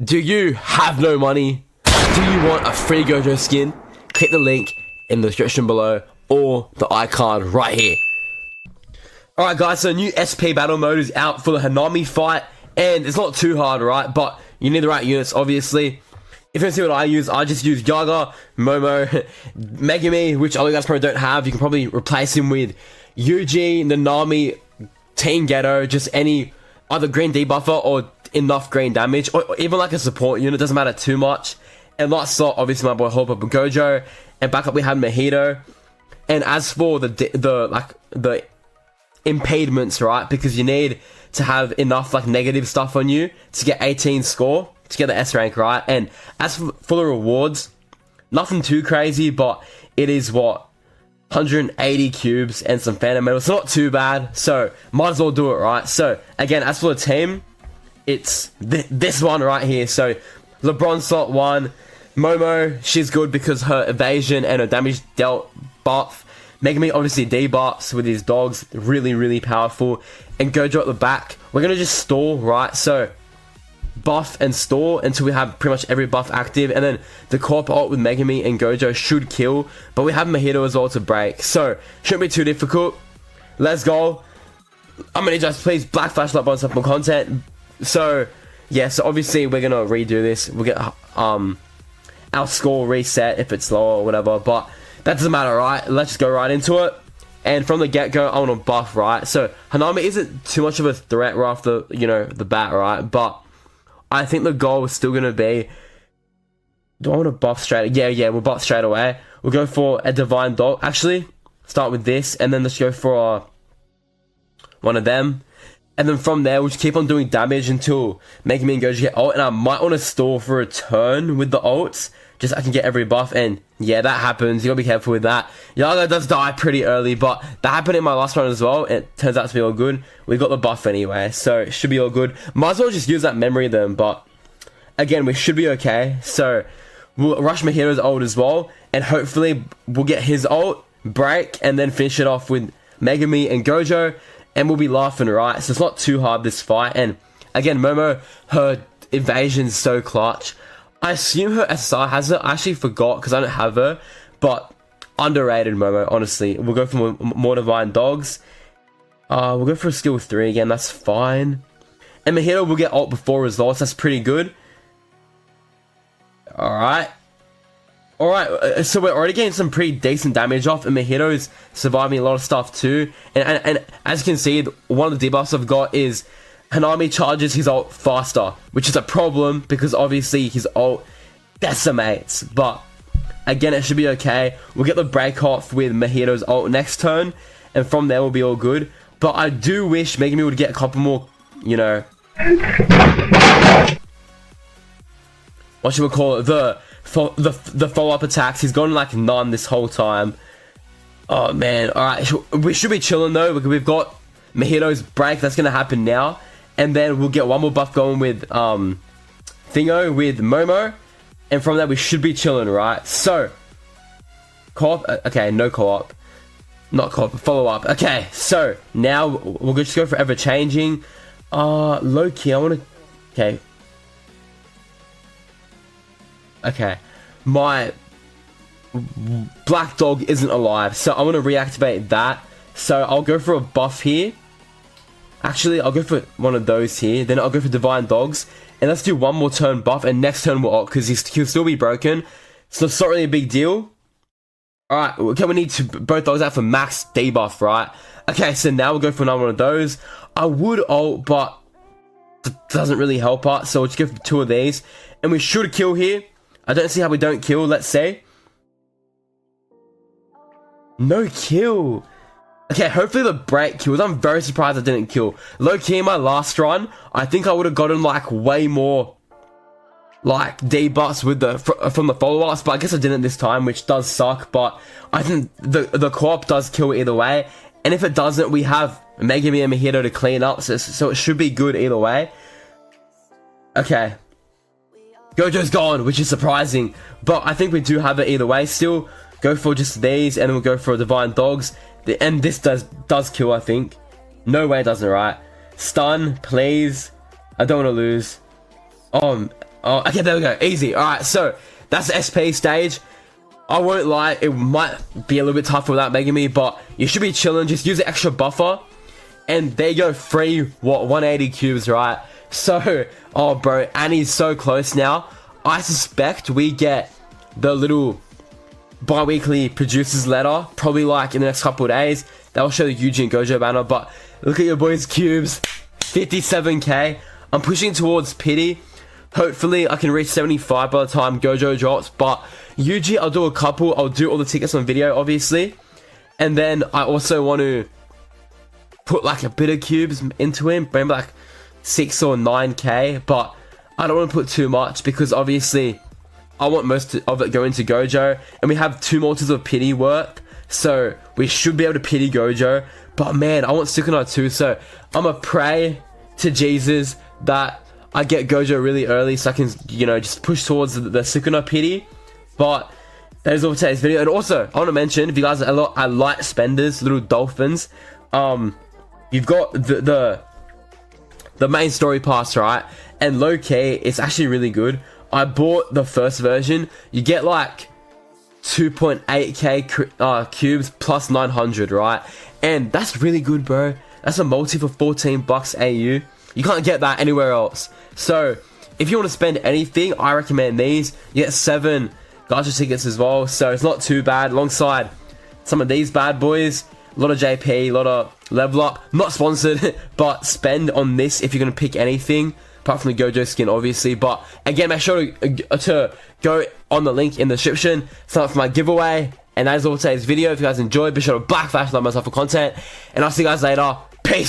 Do you have no money? Do you want a free Gojo skin? Click the link in the description below or the icon right here. Alright guys, so new SP battle mode is out for the Hanami fight, and it's not too hard, right? But you need the right units, obviously. If you want to see what I just use Gaga, Momo, Megami, which other guys probably don't have. You can probably replace him with Yuji, Hanami, Team Ghetto, just any either green debuffer or enough green damage, or even like a support unit, doesn't matter too much. And last slot, obviously my boy Hope Up Gojo, and backup we have Mojito. And as for the impediments, right? Because you need to have enough like negative stuff on you to get 18 score to get the S rank, right? And as for the rewards, nothing too crazy, but it is what 180 cubes and some phantom medals. It's not too bad, so might as well do it, right? So again, as for the team, it's this one right here. So LeBron slot 1, Momo, she's good because her evasion and her damage dealt buff. Megami obviously debuffs with his dogs, really powerful. And Gojo at the back, we're gonna just stall, right? So buff and stall until we have pretty much every buff active, and then the corp ult with Megami and Gojo should kill, but we have Mojito as well to break, so shouldn't be too difficult. Let's go. I'm gonna just please black flashlight on some more content. So yeah, so obviously we're gonna redo this. We'll get our score reset if it's low or whatever, but that doesn't matter, right? Let's just go right into it. And from the get-go, I want to buff, right? So Hanami isn't too much of a threat right off the, the bat, right? But I think the goal is still going to be, do I want to buff straight? Yeah, we'll buff straight away. We'll go for a Divine Dog. Actually, start with this, and then let's go for one of them. And then from there, we'll just keep on doing damage until making me and Gojo get ult. And I might want to stall for a turn with the ults, just so I can get every buff. And yeah, that happens. You gotta be careful with that. Yaga does die pretty early, but that happened in my last run as well. It turns out to be all good. We got the buff anyway, so it should be all good. Might as well just use that memory then, but again, we should be okay. So we'll rush Mojito's ult as well, and hopefully we'll get his ult, break, and then finish it off with Megami and Gojo, and we'll be laughing, right? So it's not too hard, this fight. And again, Momo, her evasion's so clutch. I assume her SSR has it. I actually forgot because I don't have her, but underrated Momo, honestly. We'll go for more Divine Dogs. We'll go for a skill 3 again, that's fine. And Mojito will get ult before results, that's pretty good. Alright, so we're already getting some pretty decent damage off, and Mojito's surviving a lot of stuff too. And as you can see, one of the debuffs I've got is Hanami charges his ult faster, which is a problem because obviously his ult decimates. But again, it should be okay. We'll get the break off with Mojito's ult next turn, and from there we'll be all good. But I do wish Megami would get a couple more, what should we call it? The follow-up attacks. He's gotten like none this whole time. Oh man, alright. We should be chilling though, because we've got Mojito's break. That's gonna happen now. And then we'll get one more buff going with Thingo with Momo, and from there we should be chilling, right? So co-op, okay, no co-op, not co-op, follow-up. Okay, so now we'll just go for ever changing. Low key, I want to. Okay, my black dog isn't alive, so I want to reactivate that. So I'll go for a buff here. Actually, I'll go for one of those here. Then I'll go for Divine Dogs. And let's do one more turn buff. And next turn we'll ult, because he'll still be broken. So it's not really a big deal. Alright, okay, we need to both dogs out for max debuff, right? Okay, so now we'll go for another one of those. I would ult, but it doesn't really help us. So we'll just go for 2 of these. And we should kill here. I don't see how we don't kill, let's say. No kill. Okay, hopefully the break kills. I'm very surprised I didn't kill. Low-key in my last run, I think I would have gotten like way more like debuffs with from the follow-ups, but I guess I didn't this time, which does suck. But I think the co-op does kill either way, and if it doesn't, we have Megami and Mojito to clean up, so it should be good either way. Okay, Gojo's gone, which is surprising, but I think we do have it either way. Still go for just these, and then we'll go for Divine Dogs. And this does kill, I think. No way it doesn't, right? Stun, please. I don't want to lose. Oh, okay, there we go. Easy. Alright, so that's the SP stage. I won't lie, it might be a little bit tougher without Mega Me, but you should be chilling. Just use the extra buffer. And there you go, free, 180 cubes, right? So, oh bro, Annie's so close now. I suspect we get the little bi-weekly producers letter, probably like in the next couple of days. That'll show the Yuji and Gojo banner, but look at your boys' cubes. 57k. I'm pushing towards pity. Hopefully I can reach 75 by the time Gojo drops, but Yuji I'll do a couple. I'll do all the tickets on video, obviously. And then I also want to put like a bit of cubes into him, maybe like 6 or 9k, but I don't want to put too much because obviously I want most of it going to Gojo, and we have 2 mortars of pity work, so we should be able to pity Gojo. But man, I want Sukuna too, so I'm gonna pray to Jesus that I get Gojo really early so I can, you know, just push towards the Sukuna pity. But that is all for today's video. And also, I want to mention, if you guys are light spenders, little dolphins, you've got the main story pass, right? And low key, it's actually really good. I bought the first version. You get like 2.8k cubes plus 900, right? And that's really good, bro. That's a multi for 14 bucks AU. You can't get that anywhere else. So if you want to spend anything, I recommend these. You get 7 gacha tickets as well, so it's not too bad. Alongside some of these bad boys, a lot of JP, a lot of level up. Not sponsored, but spend on this if you're going to pick anything, apart from the Gojo skin, obviously. But again, make sure to go on the link in the description, sign up for my giveaway. And that is all for today's video. If you guys enjoyed, be sure to black flash like myself for content. And I'll see you guys later. Peace.